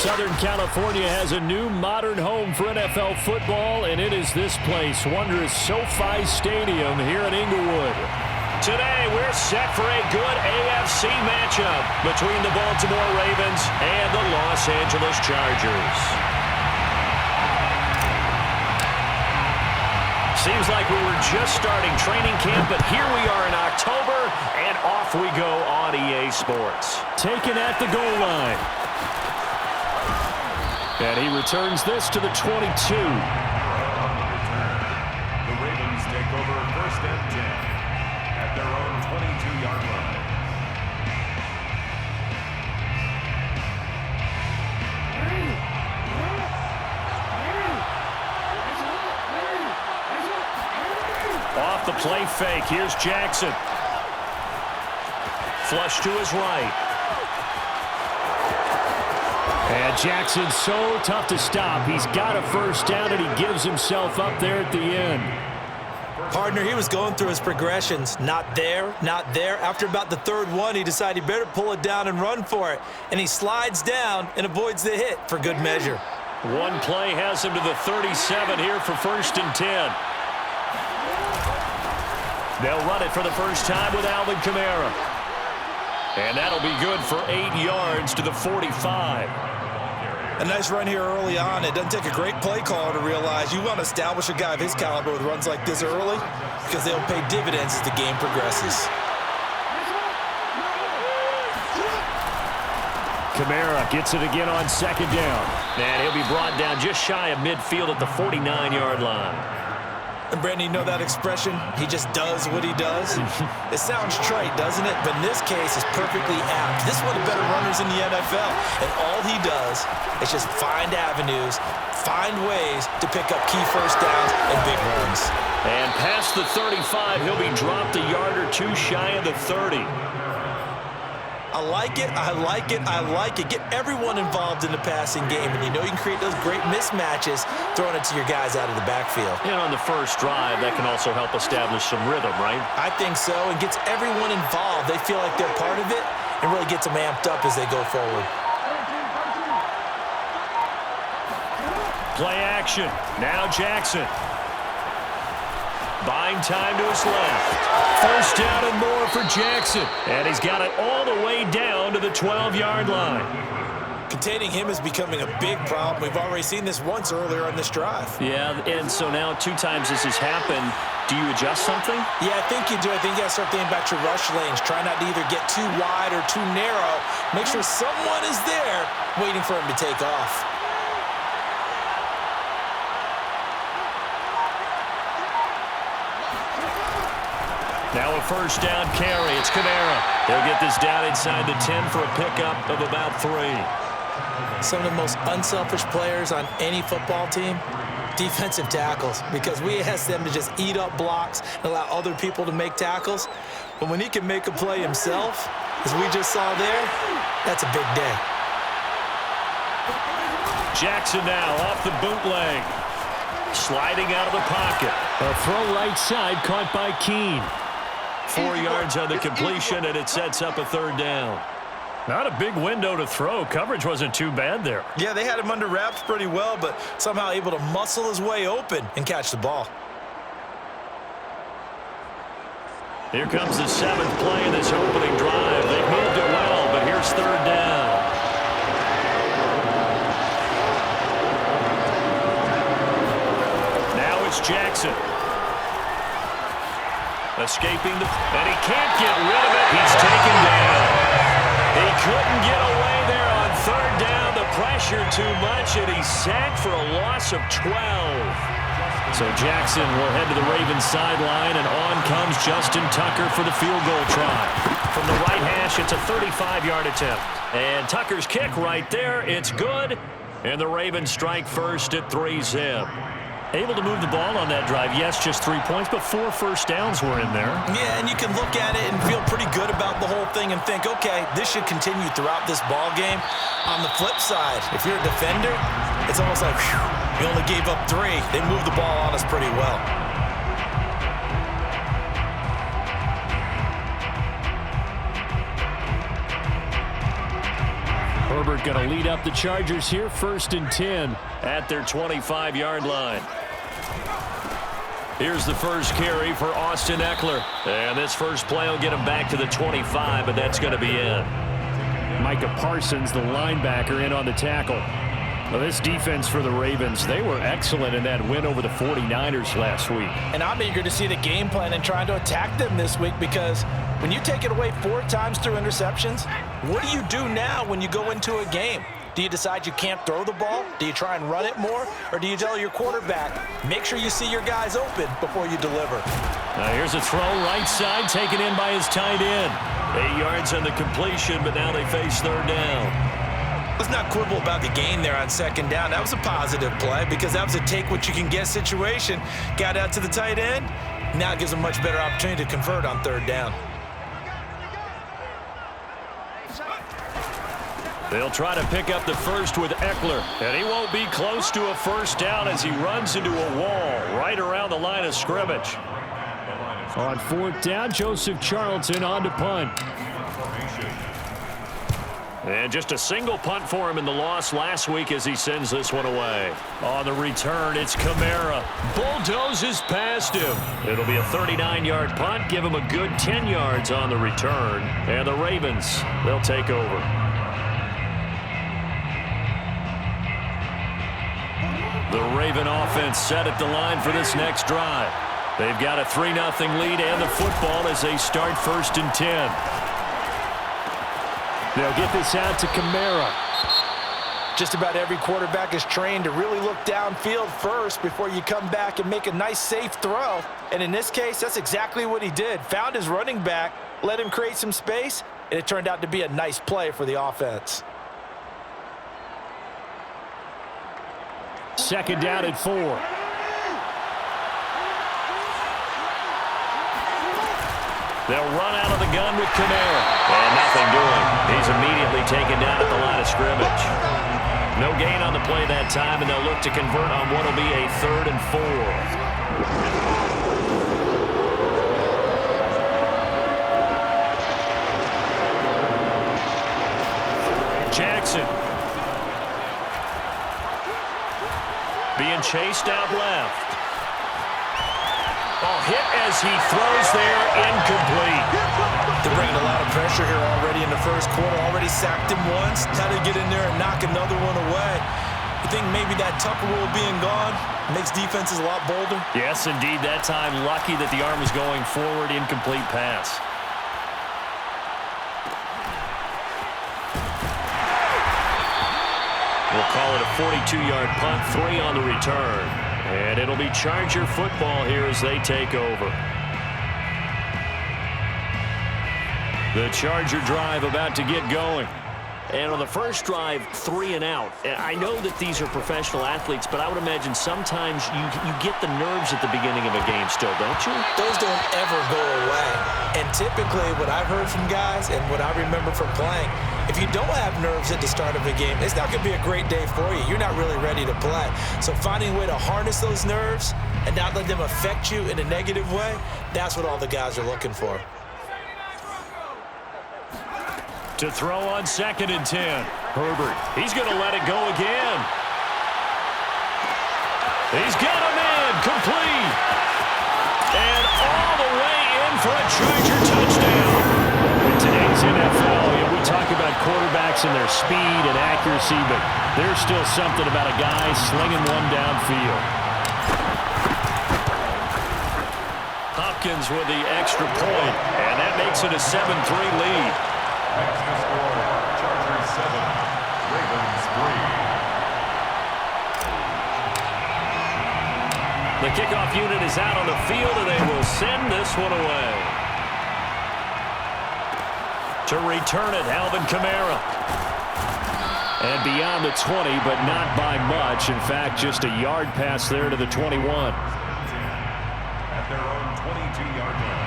Southern California has a new modern home for NFL football, and it is this place, wondrous SoFi Stadium here in Inglewood. Today, we're set for a good AFC matchup between the Baltimore Ravens and the Los Angeles Chargers. Seems like we were just starting training camp, but here we are in October, and off we go on EA Sports. Taken at the goal line. And he returns this to the 22. The Ravens take over 1st and 10 at their own 22-yard line. Off the play fake, here's Jackson. Flush to his right. And Jackson's so tough to stop. He's got a first down, and he gives himself up there at the end. Partner, he was going through his progressions. Not there, not there. After about the third one, he decided he better pull it down and run for it. And he slides down and avoids the hit for good measure. One play has him to the 37 here for 1st and 10. They'll run it for the first time with Alvin Kamara. And that'll be good for 8 yards to the 45. A nice run here early on. It doesn't take a great play caller to realize you want to establish a guy of his caliber with runs like this early because they'll pay dividends as the game progresses. Kamara gets it again on 2nd down. And he'll be brought down just shy of midfield at the 49-yard line. And, Brandon, you know that expression? He just does what he does? It sounds trite, doesn't it? But in this case, it's perfectly apt. This is one of the better runners in the NFL. And all he does is just find avenues, find ways to pick up key first downs and big runs. And past the 35, he'll be dropped a yard or two shy of the 30. I like it, I like it, I like it. Get everyone involved in the passing game, and you know you can create those great mismatches throwing it to your guys out of the backfield. And on the first drive, that can also help establish some rhythm, right? I think so, and gets everyone involved. They feel like they're part of it and really gets them amped up as they go forward. Play action. Now Jackson. Buying time to his left. First down and more for Jackson. And he's got it all the way down to the 12-yard line. Containing him is becoming a big problem. We've already seen this once earlier on this drive. Yeah, and so now 2 times this has happened. Do you adjust something? Yeah, I think you do. I think you got to start thinking about your rush lanes. Try not to either get too wide or too narrow. Make sure someone is there waiting for him to take off. Now a first down carry. It's Kamara. He'll get this down inside the 10 for a pickup of about 3. Some of the most unselfish players on any football team, defensive tackles, because we ask them to just eat up blocks and allow other people to make tackles. But when he can make a play himself, as we just saw there, that's a big day. Jackson now off the bootleg. Sliding out of the pocket. A throw right side caught by Keene. 4 yards on the completion, and it sets up a 3rd down. Not a big window to throw. Coverage wasn't too bad there. Yeah, they had him under wraps pretty well, but somehow able to muscle his way open and catch the ball. Here comes the 7th play of this opening drive. They've moved it well, but here's 3rd down. Now it's Jackson. Escaping and he can't get rid of it. He's taken down. He couldn't get away there on 3rd down. The pressure too much, and he's sacked for a loss of 12. So Jackson will head to the Ravens sideline, and on comes Justin Tucker for the field goal try. From the right hash, it's a 35-yard attempt. And Tucker's kick right there, it's good. And the Ravens strike first at 3-zip. Able to move the ball on that drive. Yes, just 3 points, but 4 first downs were in there. Yeah, and you can look at it and feel pretty good about the whole thing and think, okay, this should continue throughout this ball game. On the flip side, if you're a defender, it's almost like, whew, you only gave up 3. They moved the ball on us pretty well. Herbert going to lead up the Chargers here, 1st and 10 at their 25-yard line. Here's the first carry for Austin Eckler. And this first play will get him back to the 25, but that's going to be in. Micah Parsons, the linebacker, in on the tackle. Well, this defense for the Ravens, they were excellent in that win over the 49ers last week. And I'm eager to see the game plan and trying to attack them this week, because when you take it away 4 times through interceptions, what do you do now when you go into a game? Do you decide you can't throw the ball? Do you try and run it more? Or do you tell your quarterback, make sure you see your guys open before you deliver? Now here's a throw right side, taken in by his tight end. 8 yards on the completion, but now they face 3rd down. Let's not quibble about the gain there on 2nd down. That was a positive play because that was a take-what-you-can-get situation. Got out to the tight end. Now it gives them a much better opportunity to convert on 3rd down. They'll try to pick up the first with Eckler, and he won't be close to a 1st down as he runs into a wall right around the line of scrimmage. On 4th down, Joseph Charlton on to punt. And just a single punt for him in the loss last week as he sends this one away. On the return, it's Kamara. Bulldozes past him. It'll be a 39-yard punt, give him a good 10 yards on the return. And the Ravens, they'll take over. The Raven offense set at the line for this next drive. They've got a 3-0 lead and the football as they start 1st and 10. They'll get this out to Kamara. Just about every quarterback is trained to really look downfield first before you come back and make a nice, safe throw. And in this case, that's exactly what he did. Found his running back, let him create some space, and it turned out to be a nice play for the offense. 2nd down at 4. They'll run out of the gun with Kamara. And nothing doing. He's immediately taken down at the line of scrimmage. No gain on the play that time, and they'll look to convert on what will be a 3rd and 4. Jackson. Being chased out left. Oh, hit as he throws there, incomplete. They're bringing a lot of pressure here already in the 1st quarter. Already sacked him once. Now to get in there and knock another one away. You think maybe that Tucker rule being gone makes defenses a lot bolder? Yes, indeed. That time, lucky that the arm was going forward, incomplete pass. We'll call it a 42-yard punt, 3 on the return. And it'll be Charger football here as they take over. The Charger drive about to get going. And on the first drive, 3 and out. And I know that these are professional athletes, but I would imagine sometimes you get the nerves at the beginning of a game still, don't you? Those don't ever go away. And typically what I've heard from guys and what I remember from playing, if you don't have nerves at the start of a game, it's not going to be a great day for you. You're not really ready to play. So finding a way to harness those nerves and not let them affect you in a negative way, that's what all the guys are looking for. To throw on 2nd and 10. Herbert, he's going to let it go again. He's got him in, complete. And all the way in for a Charger touchdown. In today's NFL, we talk about quarterbacks and their speed and accuracy, but there's still something about a guy slinging one downfield. Hopkins with the extra point, and that makes it a 7-3 lead. Next to score, Chargers 7, Ravens 3. The kickoff unit is out on the field, and they will send this one away. To return it, Alvin Kamara. And beyond the 20, but not by much. In fact, just a yard pass there to the 21. At their own 22-yard line.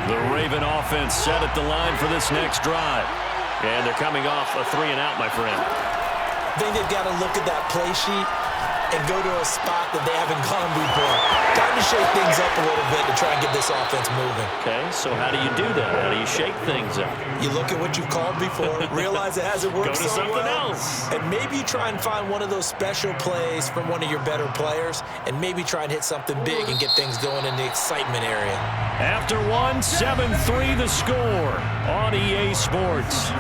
The Raven offense set at the line for this next drive. And they're coming off a 3 and out, my friend. I think they've got to look at that play sheet and go to a spot that they haven't gone before. Time to shake things up a little bit to try and get this offense moving. Okay, so how do you do that? How do you shake things up? You look at what you've called before, realize it hasn't worked Go to so something well, else. and maybe you try and find one of those special plays from one of your better players, and maybe try and hit something big and get things going in the excitement area. After one, 7-3 the score on EA Sports.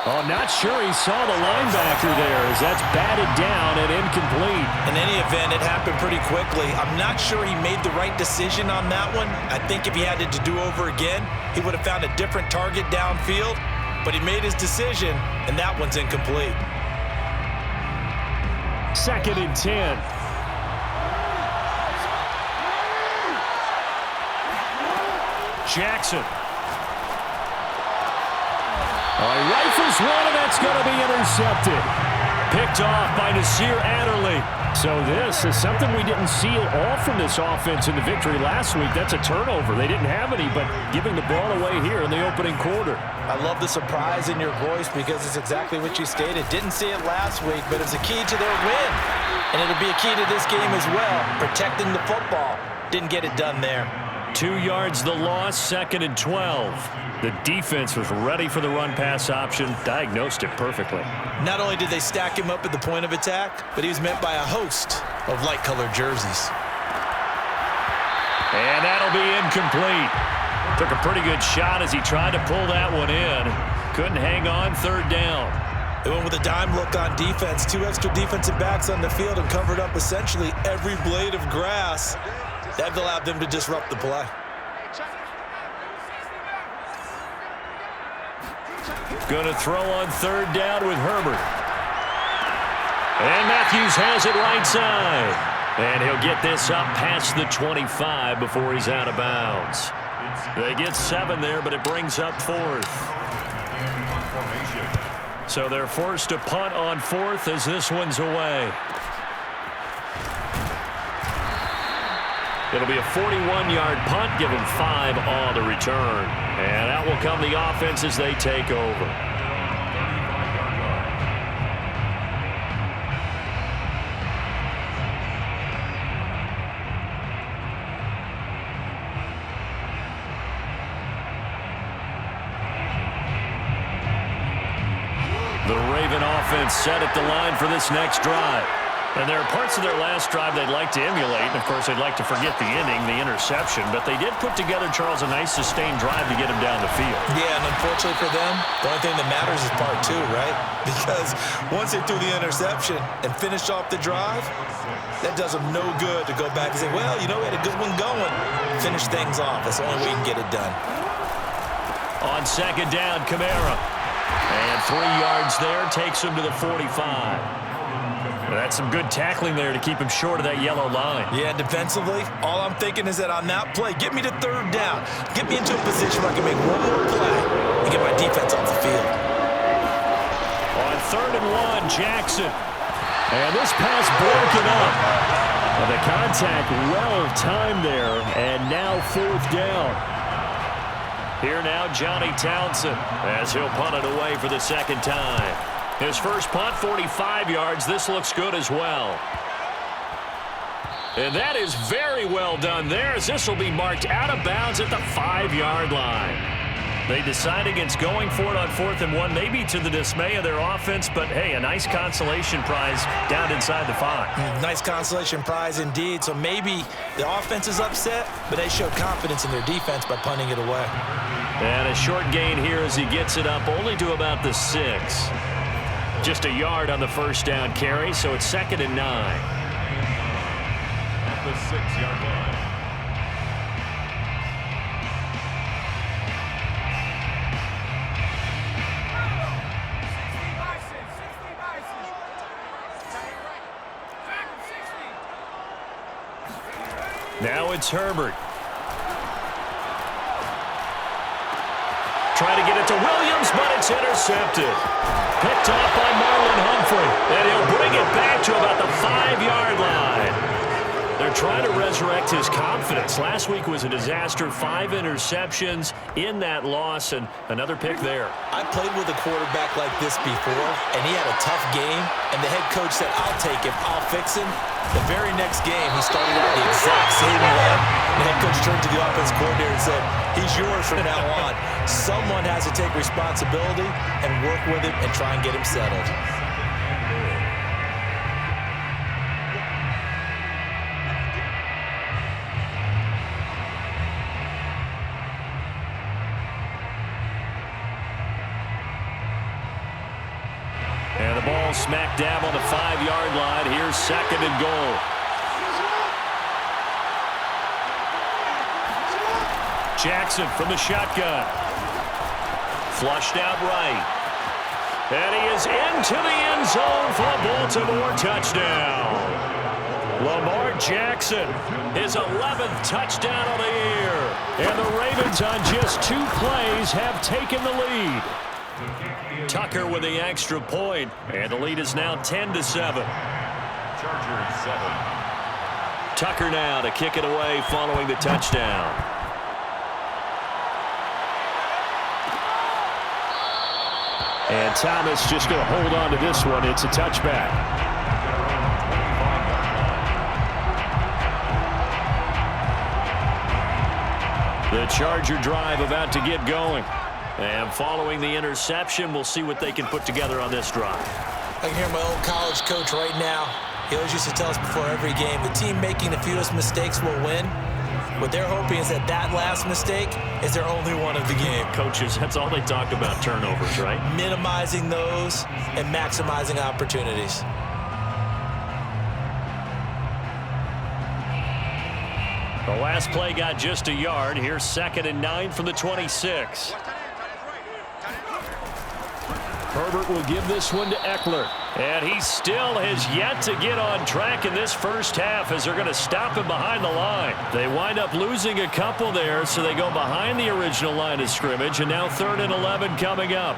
Oh, not sure he saw the linebacker there as that's batted down and incomplete. In any event, it happened pretty quickly. I'm not sure he made the right decision on that one. I think if he had it to do over again, he would have found a different target downfield, but he made his decision, and that one's incomplete. 2nd and 10. Jackson. He rifles one, and that's going to be intercepted. Picked off by Nasir Adderley. So this is something we didn't see all from this offense in the victory last week. That's a turnover. They didn't have any, but giving the ball away here in the opening quarter. I love the surprise in your voice because it's exactly what you stated. Didn't see it last week, but it's a key to their win. And it'll be a key to this game as well, protecting the football. Didn't get it done there. 2 yards the loss, 2nd and 12. The defense was ready for the run-pass option, diagnosed it perfectly. Not only did they stack him up at the point of attack, but he was met by a host of light-colored jerseys. And that'll be incomplete. Took a pretty good shot as he tried to pull that one in. Couldn't hang on, 3rd down. They went with a dime look on defense. 2 extra defensive backs on the field and covered up essentially every blade of grass. That allowed them to disrupt the play. Going to throw on 3rd down with Herbert. And Matthews has it right side. And he'll get this up past the 25 before he's out of bounds. They get 7 there, but it brings up 4th. So they're forced to punt on 4th as this one's away. It'll be a 41-yard punt, give them 5 on the return. And out will come the offense as they take over. The Raven offense set at the line for this next drive. And there are parts of their last drive they'd like to emulate. And, of course, they'd like to forget the inning, the interception. But they did put together, Charles, a nice sustained drive to get him down the field. Yeah, and unfortunately for them, the only thing that matters is part 2, right? Because once they threw the interception and finished off the drive, that does them no good to go back and say, well, you know, we had a good one going. Finish things off. That's the only way you can get it done. On 2nd down, Kamara. And 3 yards there takes him to the 45. That's some good tackling there to keep him short of that yellow line. Yeah, defensively, all I'm thinking is that on that play, get me to 3rd down. Get me into a position where I can make one more play and get my defense off the field. On 3rd and 1, Jackson. And this pass broken up. Well, the contact well-timed there, and now 4th down. Here now, Johnny Townsend, as he'll punt it away for the 2nd time. His first punt, 45 yards. This looks good as well. And that is very well done there, as this will be marked out of bounds at the 5-yard line. They decide against going for it on 4th and 1, maybe to the dismay of their offense, but, hey, a nice consolation prize down inside the 5. Nice consolation prize indeed. So maybe the offense is upset, but they showed confidence in their defense by punting it away. And a short gain here as he gets it up only to about the 6. Just a yard on the 1st down carry, so it's 2nd and 9. At the 6-yard line. Now it's Herbert. Try to get it to Williams, but it's intercepted. Picked off by Marlon Humphrey. And he'll bring it back to about the 5-yard line. They're trying to resurrect protect his confidence. Last week was a disaster. 5 interceptions in that loss, and another pick there. I played with a quarterback like this before, and he had a tough game, and the head coach said, I'll take him, I'll fix him. The very next game, he started out the exact same way. The head coach turned to the offense coordinator and said, he's yours from now on. Someone has to take responsibility and work with him and try and get him settled. And the ball smack dab on the 5-yard line. Here's 2nd and goal. Jackson from the shotgun. Flushed out right. And he is into the end zone for a Baltimore touchdown. Lamar Jackson, his 11th touchdown of the year. And the Ravens on just 2 plays have taken the lead. Tucker with the extra point, and the lead is now 10-7. Chargers 7. Tucker now to kick it away following the touchdown. And Thomas just going to hold on to this one. It's a touchback. The Charger drive about to get going. And following the interception, we'll see what they can put together on this drive. I can hear my old college coach right now. He always used to tell us before every game, the team making the fewest mistakes will win. What they're hoping is that last mistake is their only one of the game. Coaches, that's all they talk about, turnovers, right? Minimizing those and maximizing opportunities. The last play got just a yard. Here's 2nd and 9 from the 26. Herbert will give this one to Eckler. And he still has yet to get on track in this first half as they're going to stop him behind the line. They wind up losing a couple there, so they go behind the original line of scrimmage, and now 3rd and 11 coming up.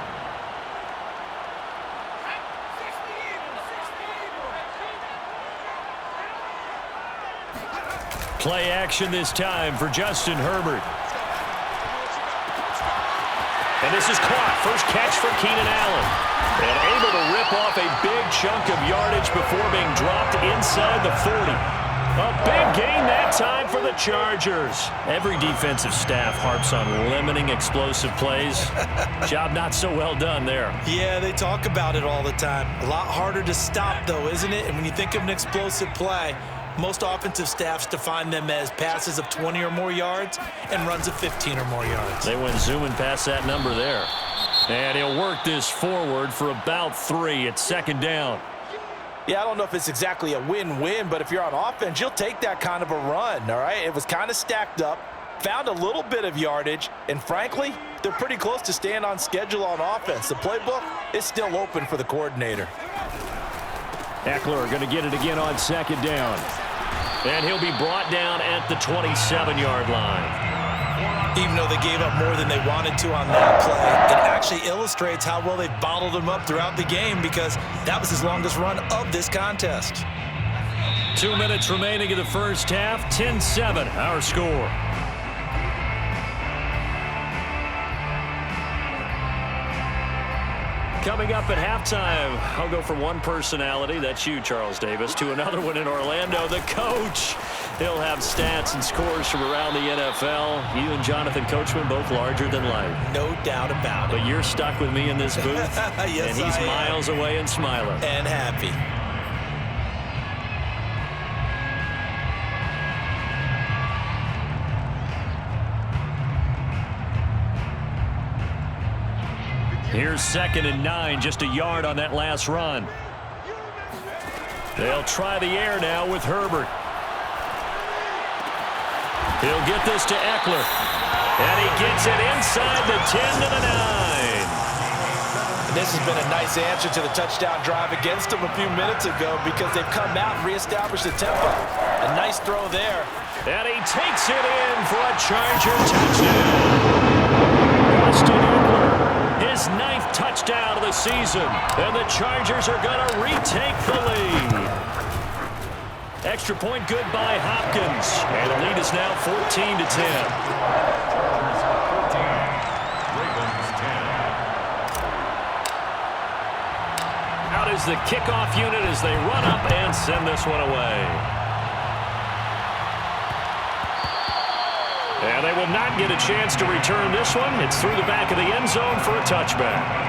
Play action this time for Justin Herbert. And this is caught. First catch for Keenan Allen. And able to rip off a big chunk of yardage before being dropped inside the 40. A big gain that time for the Chargers. Every defensive staff harps on limiting explosive plays. Job not so well done there. Yeah, they talk about it all the time. A lot harder to stop, though, isn't it? And when you think of an explosive play, most offensive staffs define them as passes of 20 or more yards and runs of 15 or more yards. They went zooming past that number there. And he'll work this forward for about 3. It's 2nd down. Yeah, I don't know if it's exactly a win-win, but if you're on offense, you'll take that kind of a run, all right? It was kind of stacked up, found a little bit of yardage, and frankly, they're pretty close to staying on schedule on offense. The playbook is still open for the coordinator. Eckler going to get it again on 2nd down. And he'll be brought down at the 27-yard line. Even though they gave up more than they wanted to on that play, it actually illustrates how well they've bottled them up throughout the game because that was his longest run of this contest. 2 minutes remaining in the first half. 10-7, our score. Coming up at halftime, I'll go from one personality, that's you, Charles Davis, to another one in Orlando, the coach. He'll have stats and scores from around the NFL. You and Jonathan Coachman, both larger than life. No doubt about it. But you're stuck with me in this booth, yes, and he's miles away and smiling. And happy. Here's 2nd and 9, just a yard on that last run. They'll try the air now with Herbert. He'll get this to Eckler. And he gets it inside the 10 to the 9. And this has been a nice answer to the touchdown drive against them a few minutes ago because they've come out and reestablished the tempo. A nice throw there. And he takes it in for a Charger touchdown. Justin Eckler. His 9th touchdown of the season, and the Chargers are going to retake the lead. extra point good by Hopkins. And the lead is now 14-10. Ravens 10. Out is the kickoff unit as they run up and send this one away. And they will not get a chance to return this one. It's through the back of the end zone for a touchback.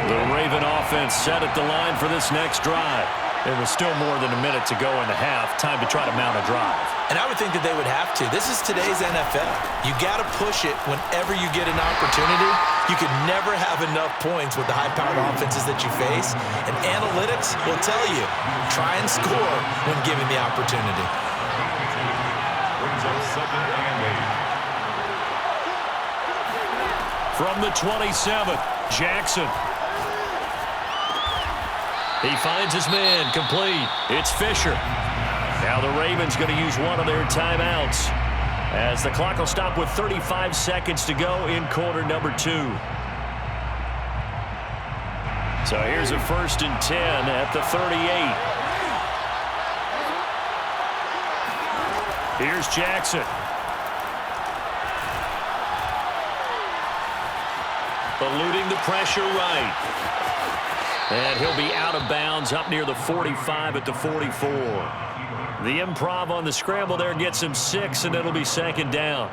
The Raven offense set at the line for this next drive. There was still more than a minute to go in the half. Time to try to mount a drive. And I would think that they would have to. This is today's NFL. You got to push it whenever you get an opportunity. You could never have enough points with the high-powered offenses that you face. And analytics will tell you, try and score when given the opportunity. Brings up 2nd and 8. From the 27, Jackson. He finds his man, complete. It's Fisher. Now the Ravens going to use one of their timeouts as the clock will stop with 35 seconds to go in quarter number 2. So here's a 1st and 10 at the 38. Here's Jackson. Eluding the pressure right. And he'll be out of bounds up near the 45 at the 44. The improv on the scramble there gets him 6, and it'll be 2nd down.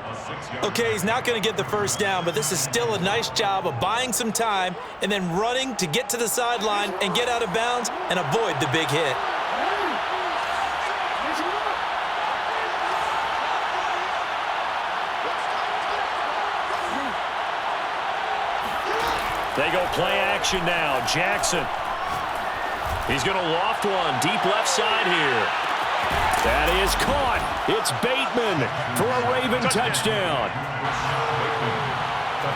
Okay, he's not going to get the 1st down, but this is still a nice job of buying some time and then running to get to the sideline and get out of bounds and avoid the big hit. They go play action now. Jackson. He's going to loft one deep left side here. That is caught. It's Bateman for a Raven touchdown.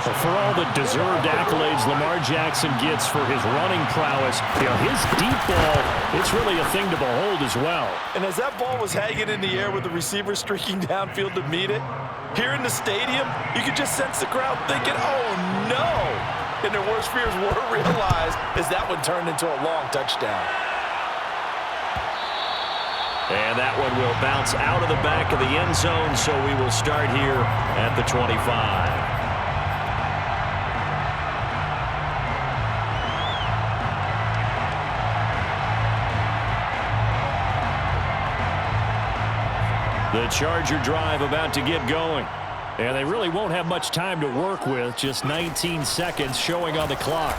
For all the deserved accolades Lamar Jackson gets for his running prowess, his deep ball, it's really a thing to behold as well. And as that ball was hanging in the air with the receiver streaking downfield to meet it, here in the stadium, you could just sense the crowd thinking, oh, no. And their worst fears were realized as that one turned into a long touchdown. And that one will bounce out of the back of the end zone, so we will start here at the 25. The Charger drive about to get going. And they really won't have much time to work with, just 19 seconds showing on the clock.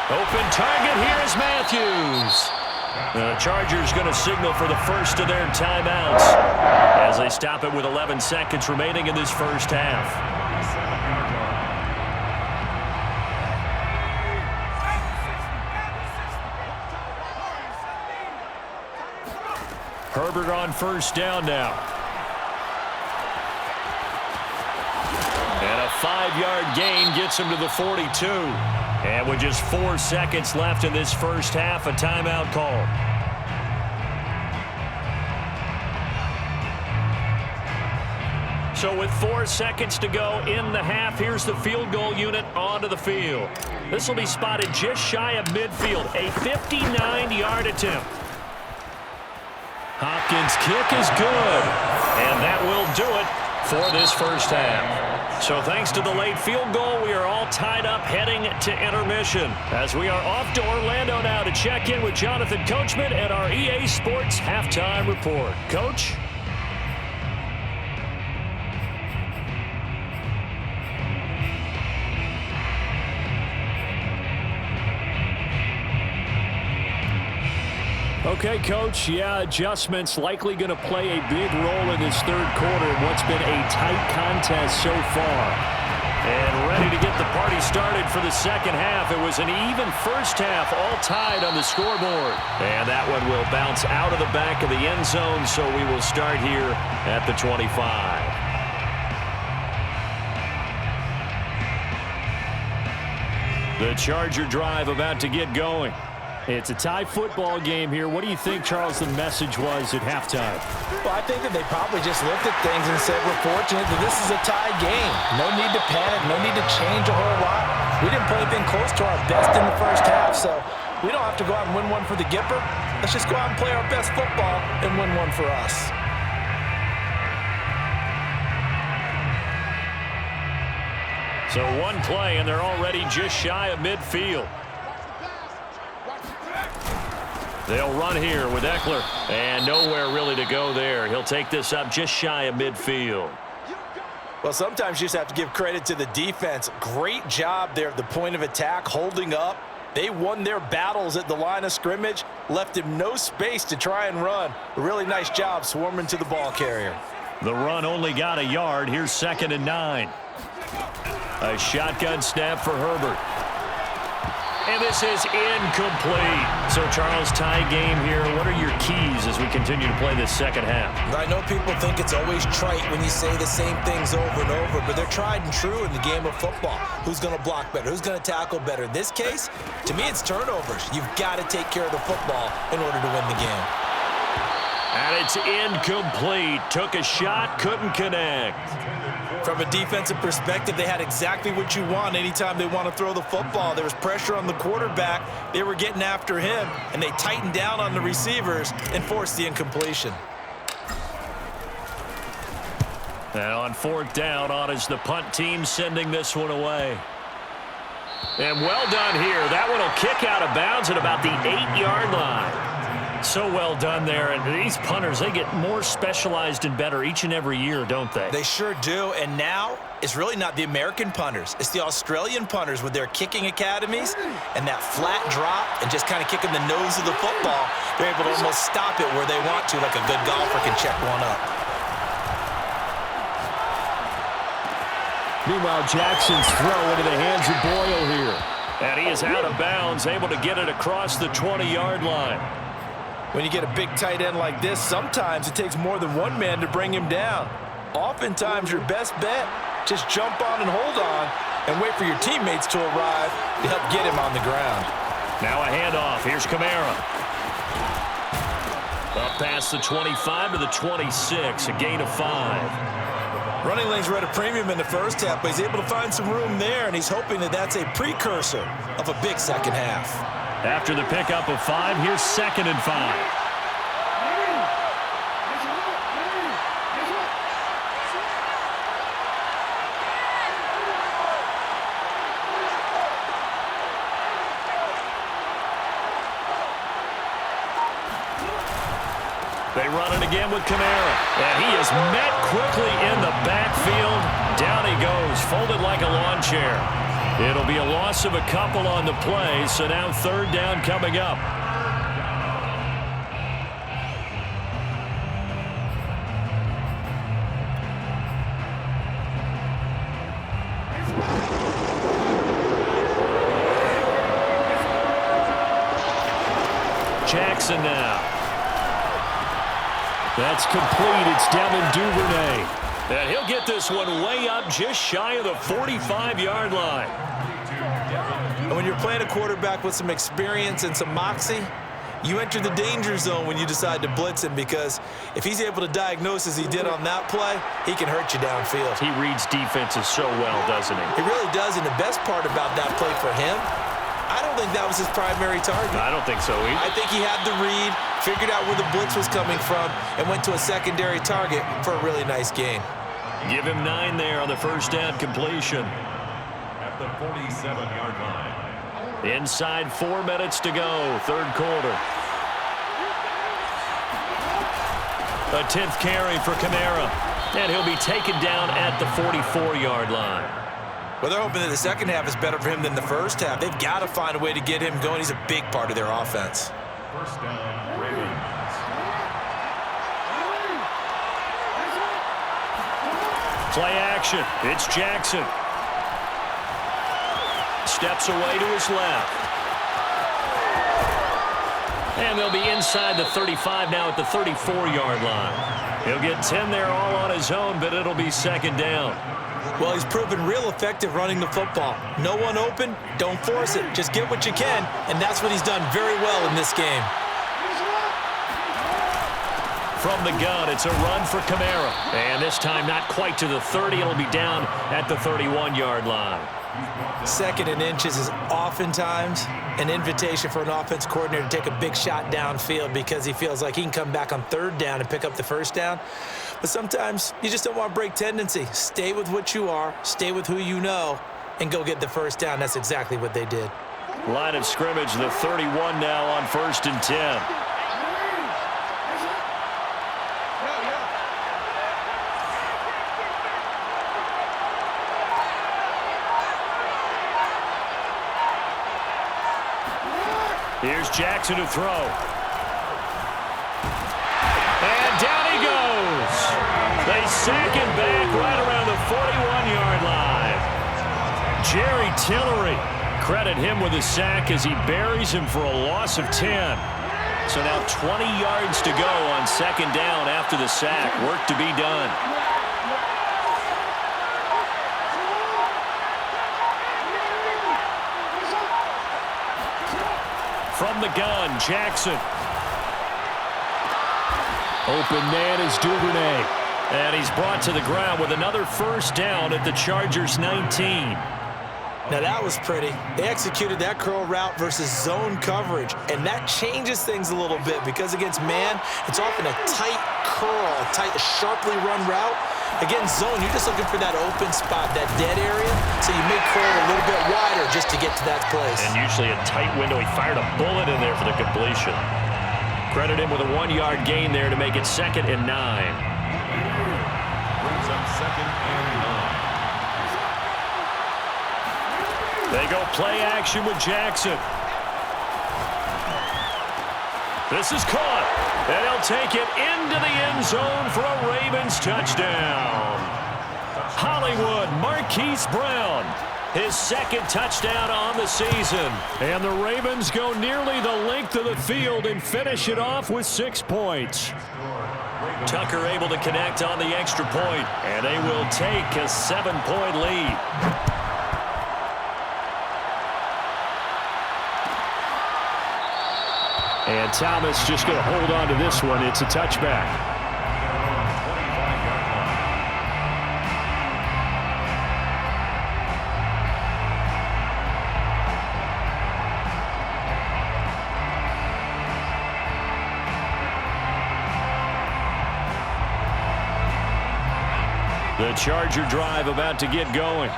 Open target, here's Matthews. The Chargers going to signal for the first of their timeouts as they stop it with 11 seconds remaining in this first half. Herbert on 1st down now. And a 5-yard gain gets him to the 42. And with just 4 seconds left in this first half, a timeout call. So with 4 seconds to go in the half, here's the field goal unit onto the field. This will be spotted just shy of midfield, a 59-yard attempt. Hopkins' kick is good, and that will do it for this first half. So thanks to the late field goal, we are all tied up heading to intermission as we are off to Orlando now to check in with Jonathan Coachman at our EA Sports Halftime Report. Coach? Okay, Coach, adjustments likely going to play a big role in this third quarter in what's been a tight contest so far. And ready to get the party started for the second half. It was an even first half, all tied on the scoreboard. And that one will bounce out of the back of the end zone, so we will start here at the 25. The Charger drive about to get going. It's a tie football game here. What do you think, Charles, the message was at halftime? Well, I think that they probably just looked at things and said, we're fortunate that this is a tie game. No need to panic, no need to change a whole lot. We didn't play anything close to our best in the first half, so we don't have to go out and win one for the Gipper. Let's just go out and play our best football and win one for us. So one play, and they're already just shy of midfield. They'll run here with Eckler, and nowhere really to go there. He'll take this up just shy of midfield. Well, sometimes you just have to give credit to the defense. Great job there at the point of attack, holding up. They won their battles at the line of scrimmage, left him no space to try and run. A really nice job swarming to the ball carrier. The run only got a yard. Here's 2nd and 9. A shotgun snap for Herbert. And this is incomplete. So, Charles, tie game here. What are your keys as we continue to play this second half? I know people think it's always trite when you say the same things over and over, but they're tried and true in the game of football. Who's going to block better? Who's going to tackle better? In this case, to me, it's turnovers. You've got to take care of the football in order to win the game. And it's incomplete. Took a shot, couldn't connect. From a defensive perspective, they had exactly what you want anytime they want to throw the football. There was pressure on the quarterback. They were getting after him, and they tightened down on the receivers and forced the incompletion. And on 4th down, on is the punt team sending this one away. And well done here. That one will kick out of bounds at about the 8-yard line. So well done there. And these punters, they get more specialized and better each and every year, don't they? They sure do. And now it's really not the American punters. It's the Australian punters with their kicking academies and that flat drop and just kind of kicking the nose of the football. They're able to almost stop it where they want to, like a good golfer can check one up. Meanwhile, Jackson's throw into the hands of Boyle here. And he is out of bounds, able to get it across the 20-yard line. When you get a big tight end like this, sometimes it takes more than one man to bring him down. Oftentimes, your best bet, just jump on and hold on and wait for your teammates to arrive to help get him on the ground. Now a handoff. Here's Kamara. Up past the 25 to the 26, a gain of 5. Running lanes were at a premium in the first half, but he's able to find some room there, and he's hoping that that's a precursor of a big second half. After the pickup of 5, here's 2nd and 5. They run it again with Kamara. And he is met quickly in the backfield. Down he goes, folded like a lawn chair. It'll be a loss of a couple on the play, so now 3rd down coming up. Jackson now. That's complete. It's down in Duvernay. And he'll get this one way up just shy of the 45-yard line. And when you're playing a quarterback with some experience and some moxie, you enter the danger zone when you decide to blitz him, because if he's able to diagnose as he did on that play, he can hurt you downfield. He reads defenses so well, doesn't he? He really does, and the best part about that play for him, I don't think that was his primary target. I don't think so either. I think he had the read, figured out where the blitz was coming from, and went to a secondary target for a really nice gain. Give him 9 there on the 1st down completion. At the 47-yard line. Inside 4 minutes to go, 3rd quarter. A 10th carry for Kamara. And he'll be taken down at the 44-yard line. Well, they're hoping that the second half is better for him than the first half. They've got to find a way to get him going. He's a big part of their offense. 1st down, Ravens. Play action. It's Jackson. Steps away to his left. And they'll be inside the 35 now at the 34-yard line. He'll get 10 there all on his own, but it'll be second down. Well, he's proven real effective running the football. No one open, don't force it. Just get what you can, and that's what he's done very well in this game. From the gun, it's a run for Kamara. And this time not quite to the 30. It'll be down at the 31-yard line. Second and inches is oftentimes an invitation for an offense coordinator to take a big shot downfield because he feels like he can come back on third down and pick up the first down. But sometimes you just don't want to break tendency. Stay with what you are, stay with who you know, and go get the first down. That's exactly what they did. Line of scrimmage, the 31 now on 1st and 10. Here's Jackson to throw. And down he goes. They sack him back right around the 41-yard line. Jerry Tillery, credit him with a sack as he buries him for a loss of 10. So now 20 yards to go on second down after the sack. Work to be done. From the gun, Jackson. Open man is Duvernay. And he's brought to the ground with another first down at the Chargers' 19. Now that was pretty. They executed that curl route versus zone coverage, and that changes things a little bit because against man, it's often a tight curl, a tight, sharply run route. Against zone, you're just looking for that open spot, that dead area, so you may curl a little bit wider just to get to that place. And usually a tight window. He fired a bullet in there for the completion. Credit him with a 1-yard gain there to make it 2nd and 9. Brings up 2nd and 9. They go play action with Jackson. This is caught, and he'll take it into the end zone for a Ravens touchdown. Hollywood Marquise Brown, his 2nd touchdown on the season. And the Ravens go nearly the length of the field and finish it off with 6 points. Tucker able to connect on the extra point, and they will take a 7-point lead. And Thomas just going to hold on to this one. It's a touchback. The Charger drive about to get going.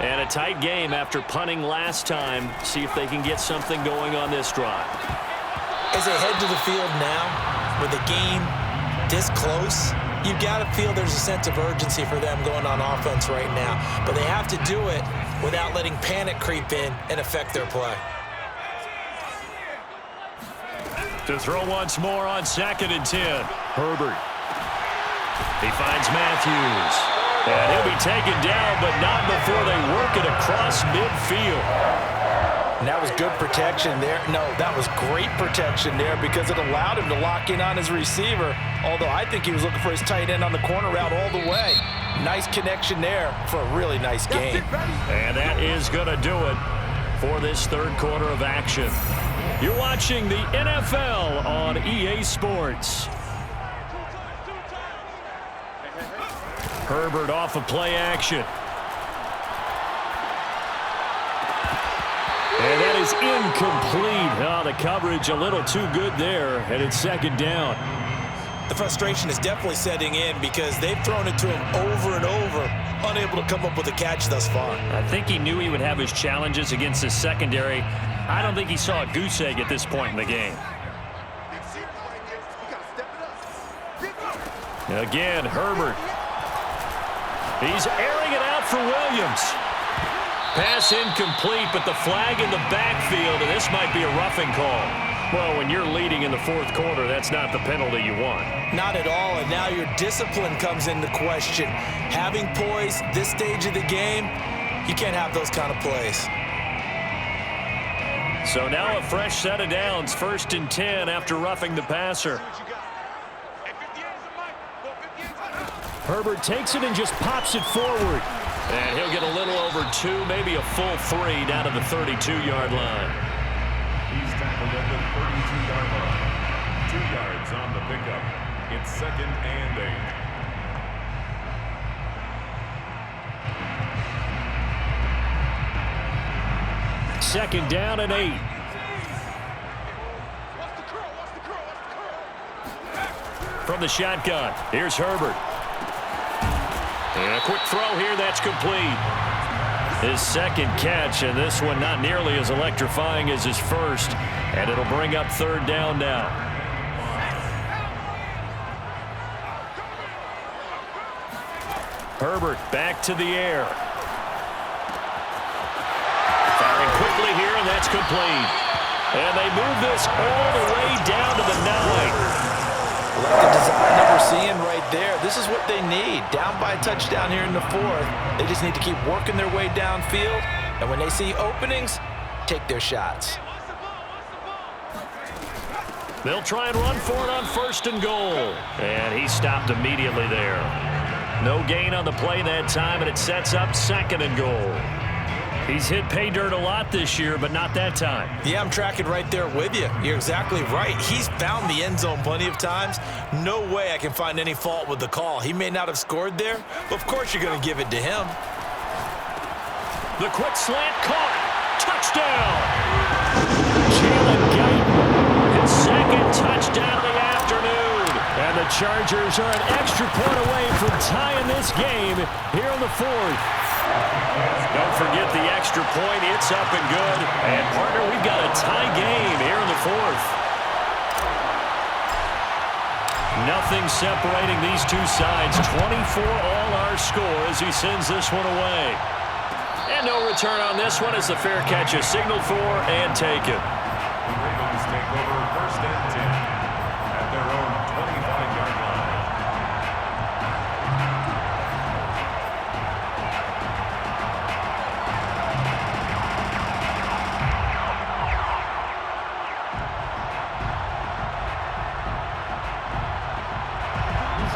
And a tight game after punting last time. See if they can get something going on this drive. As they head to the field now, with the game this close, you've got to feel there's a sense of urgency for them going on offense right now. But they have to do it without letting panic creep in and affect their play. To throw once more on 2nd and 10. Herbert. He finds Matthews. And he'll be taken down, but not before they work it across midfield. And that was good protection there. No, that was great protection there because it allowed him to lock in on his receiver, although I think he was looking for his tight end on the corner route all the way. Nice connection there for a really nice game. And that is going to do it for this 3rd quarter of action. You're watching the NFL on EA Sports. Herbert off of play action. And that is incomplete. Oh, the coverage a little too good there, and it's 2nd down. The frustration is definitely setting in because they've thrown it to him over and over, unable to come up with a catch thus far. I think he knew he would have his challenges against his secondary. I don't think he saw a goose egg at this point in the game. Again, Herbert. He's airing it out for Williams. Pass incomplete, but the flag in the backfield, and this might be a roughing call. Well, when you're leading in the 4th quarter, that's not the penalty you want. Not at all, and now your discipline comes into question. Having poise this stage of the game, you can't have those kind of plays. So now a fresh set of downs, 1st and 10 after roughing the passer. Herbert takes it and just pops it forward. And he'll get a little over 2, maybe a full 3 down to the 32-yard line. He's tackled at the 32-yard line. 2 yards on the pickup. It's 2nd and 8. Second down and 8. From the shotgun, here's Herbert. And a quick throw here, that's complete. His second catch, and this one not nearly as electrifying as his first. And it'll bring up 3rd down now. Herbert back to the air. Firing quickly here, and that's complete. And they move this all the way down to the 9. Like the design that we're seeing right there, this is what they need. Down by a touchdown here in the 4th. They just need to keep working their way downfield. And when they see openings, take their shots. They'll try and run for it on 1st and goal. And he stopped immediately there. No gain on the play that time, and it sets up 2nd and goal. He's hit pay dirt a lot this year, but not that time. Yeah, I'm tracking right there with you. You're exactly right. He's found the end zone plenty of times. No way I can find any fault with the call. He may not have scored there, but of course you're going to give it to him. The quick slant caught. Touchdown. Jalen Guyton, his 2nd touchdown of the afternoon. And the Chargers are an extra point away from tying this game here in the 4th. Don't forget the extra point. It's up and good. And, partner, we've got a tie game here in the 4th. Nothing separating these two sides. 24 all our score as he sends this one away. And no return on this one as the fair catch is signaled for and taken. The Ravens take over 1st and 10 at their own 25-yard line.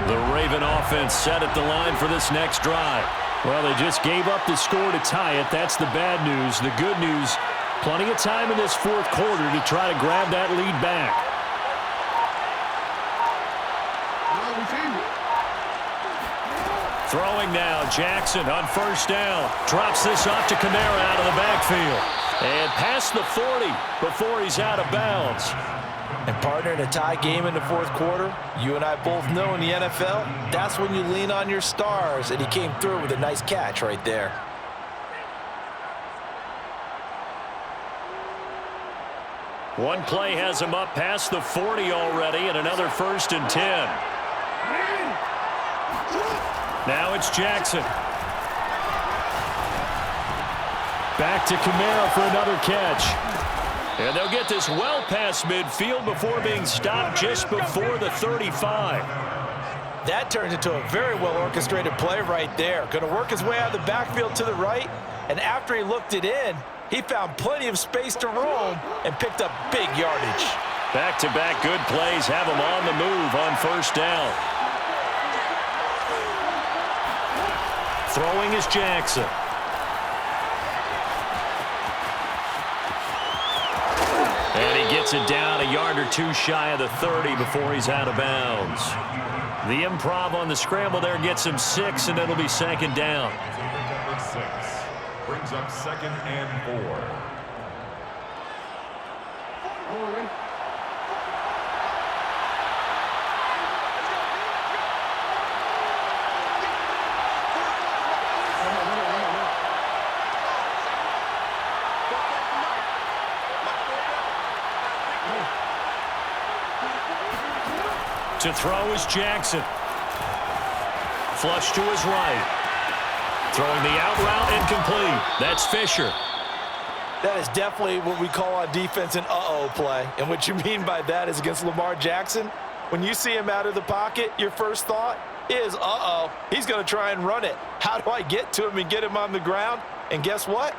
The Raven offense set at the line for this next drive. Well, they just gave up the score to tie it. That's the bad news. The good news, plenty of time in this 4th quarter to try to grab that lead back. Throwing now, Jackson on 1st down. Drops this off to Kamara out of the backfield. And past the 40 before he's out of bounds. And, partner, in a tie game in the 4th quarter, you and I both know in the NFL, that's when you lean on your stars, and he came through with a nice catch right there. One play has him up past the 40 already, and another 1st and 10. Now it's Jackson. Back to Kamara for another catch. And they'll get this well past midfield before being stopped just before the 35. That turns into a very well-orchestrated play right there. Going to work his way out of the backfield to the right, and after he looked it in, he found plenty of space to roam and picked up big yardage. Back-to-back good plays have him on the move on 1st down. Throwing is Jackson. And he gets it down a yard or 2 shy of the 30 before he's out of bounds. The improv on the scramble there gets him 6, and it'll be 2nd down. Number 6 brings up 2nd and 4. To throw is Jackson. Flush to his right. Throwing the out route incomplete. That's Fisher. That is definitely what we call on defense an uh-oh play. And what you mean by that is against Lamar Jackson, when you see him out of the pocket, your first thought is, uh-oh, he's going to try and run it. How do I get to him and get him on the ground? And guess what?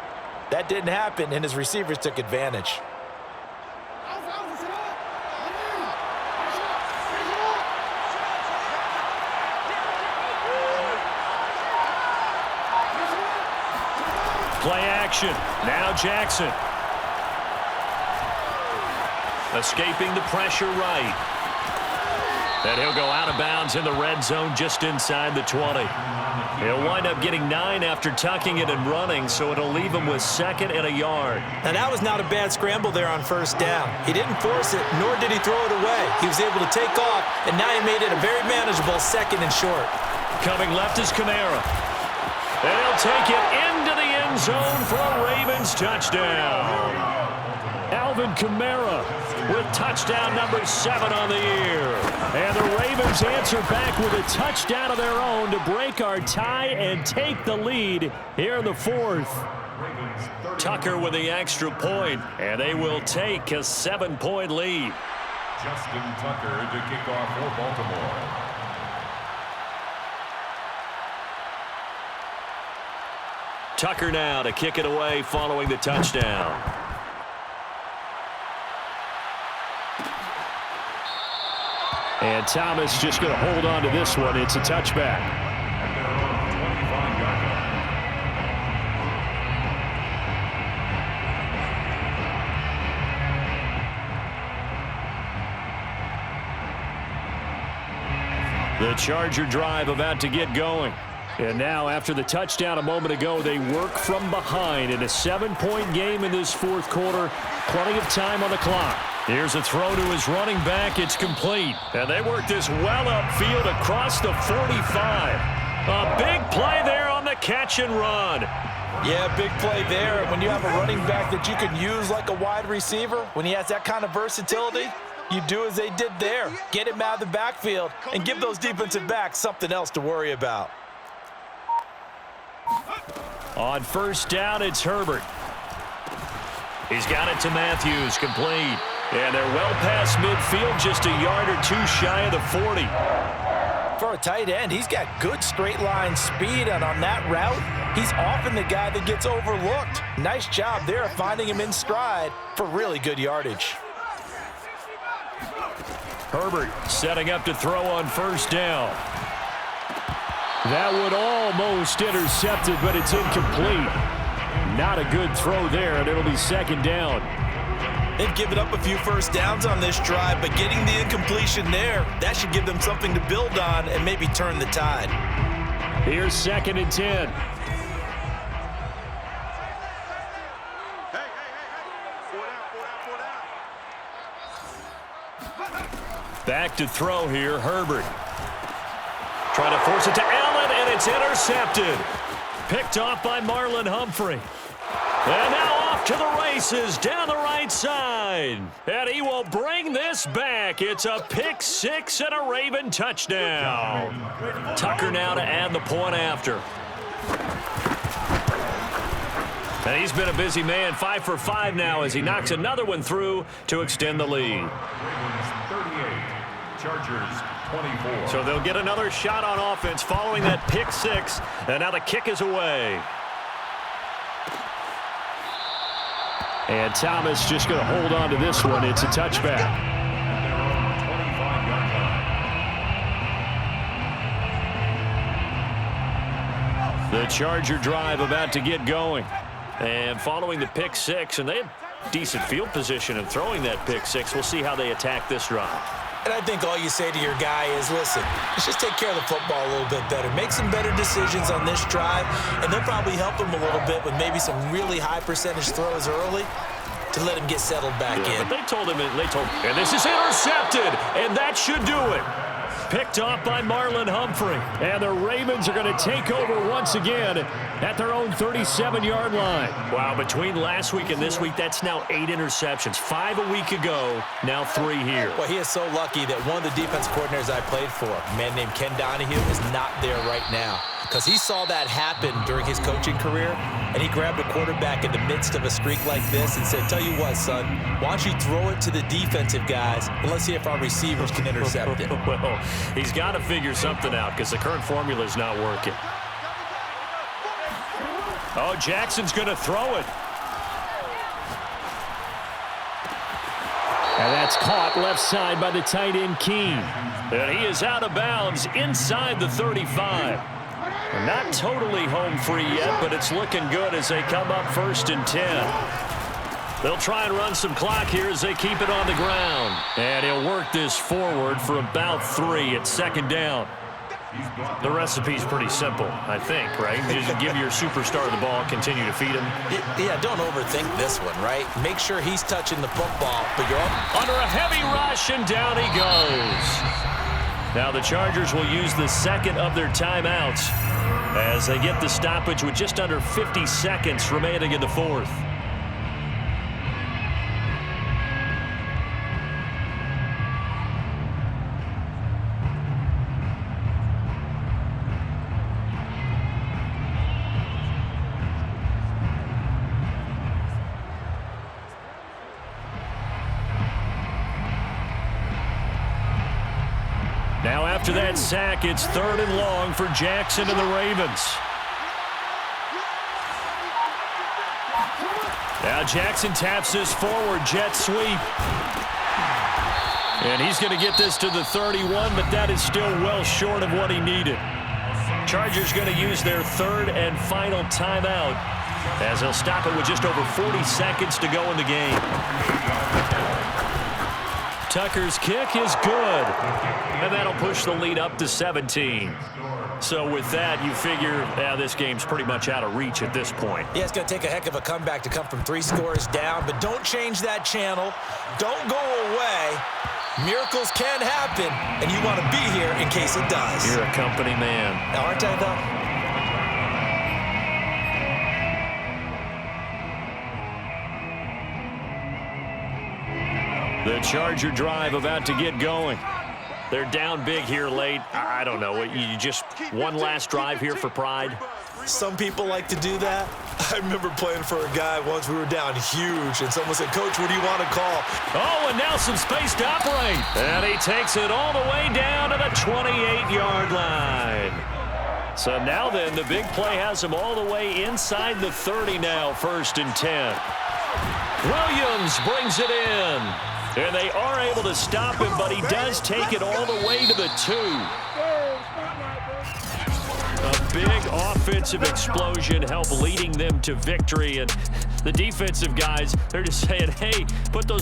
That didn't happen, and his receivers took advantage. Play action. Now Jackson. Escaping the pressure right. And he'll go out of bounds in the red zone just inside the 20. He'll wind up getting 9 after tucking it and running, so it'll leave him with 2nd and a yard. And that was not a bad scramble there on 1st down. He didn't force it, nor did he throw it away. He was able to take off, and now he made it a very manageable 2nd and short. Coming left is Kamara. And he'll take it into the end zone for a Ravens touchdown. Alvin Kamara with touchdown number 7 on the year. And the Ravens answer back with a touchdown of their own to break our tie and take the lead here in the 4th. Tucker with the extra point, and they will take a 7-point lead. Justin Tucker to kick off for Baltimore. Tucker now to kick it away following the touchdown. And Thomas just going to hold on to this one. It's a touchback. At their own 25-yard line. The Charger drive about to get going. And now, after the touchdown a moment ago, they work from behind in a 7-point game in this 4th quarter. Plenty of time on the clock. Here's a throw to his running back. It's complete. And they work this well upfield across the 45. A big play there on the catch and run. Yeah, big play there. When you have a running back that you can use like a wide receiver, when he has that kind of versatility, you do as they did there. Get him out of the backfield and give those defensive backs something else to worry about. On 1st down, it's Herbert. He's got it to Matthews, complete. And they're well past midfield, just a yard or 2 shy of the 40. For a tight end, he's got good straight line speed, and on that route, he's often the guy that gets overlooked. Nice job there finding him in stride for really good yardage. Herbert setting up to throw on 1st down. That would almost intercepted, but it's incomplete. Not a good throw there, and it'll be 2nd down. They've given up a few 1st downs on this drive, but getting the incompletion there, that should give them something to build on and maybe turn the tide. Here's 2nd and 10. Back to throw here, Herbert. Trying to force it to Allen, and it's intercepted. Picked off by Marlon Humphrey. And now off to the races down the right side. And he will bring this back. It's a pick 6 and a Raven touchdown. Tucker now to add the point after. And he's been a busy man, 5 for 5 now as he knocks another one through to extend the lead. Ravens 38, Chargers 24. So they'll get another shot on offense following that pick 6. And now the kick is away. And Thomas just going to hold on to this one. It's a touchback. At their own 25-yard line. The Charger drive about to get going. And following the pick 6, and they had decent field position in throwing that pick 6. We'll see how they attack this drive. And I think all you say to your guy is, listen, let's just take care of the football a little bit better. Make some better decisions on this drive, and they'll probably help him a little bit with maybe some really high percentage throws early to let him get settled back in. But they told him, and this is intercepted, and that should do it. Picked off by Marlon Humphrey. And the Ravens are going to take over once again at their own 37-yard line. Wow, between last week and this week, that's now 8 interceptions. 5 a week ago, now 3 here. Well, he is so lucky that one of the defense coordinators I played for, a man named Ken Donahue, is not there right now. Because he saw that happen during his coaching career, and he grabbed a quarterback in the midst of a streak like this and said, tell you what, son, why don't you throw it to the defensive guys, and let's see if our receivers can intercept it. Well, he's got to figure something out because the current formula is not working. Oh, Jackson's going to throw it. And that's caught left side by the tight end, Keene. And he is out of bounds inside the 35. Not totally home free yet, but it's looking good as they come up 1st and 10. They'll try and run some clock here as they keep it on the ground. And he'll work this forward for about 3 at 2nd down. The recipe's pretty simple, I think, right? Just give your superstar the ball, continue to feed him. Yeah, don't overthink this one, right? Make sure he's touching the football, but you're under a heavy rush, and down he goes. Now the Chargers will use the 2nd of their timeouts as they get the stoppage with just under 50 seconds remaining in the 4th. Now after that sack, it's 3rd and long for Jackson and the Ravens. Now Jackson taps this forward jet sweep. And he's going to get this to the 31, but that is still well short of what he needed. Chargers going to use their 3rd and final timeout as they'll stop it with just over 40 seconds to go in the game. Tucker's kick is good, and that'll push the lead up to 17. So with that, you figure this game's pretty much out of reach at this point. Yeah, it's going to take a heck of a comeback to come from 3 scores down, but don't change that channel. Don't go away. Miracles can happen, and you want to be here in case it does. You're a company man. Aren't I, though? The Charger drive about to get going. They're down big here late. I don't know. You just one last drive here for pride? Some people like to do that. I remember playing for a guy once. We were down huge, and someone said, "Coach, what do you want to call?" Oh, and now some space to operate. And he takes it all the way down to the 28-yard line. So now then, the big play has him all the way inside the 30 now, 1st and 10. Williams brings it in. And they are able to stop him, but he does take it all the way to the 2. A big offensive explosion helped leading them to victory. And the defensive guys, they're just saying, hey, put those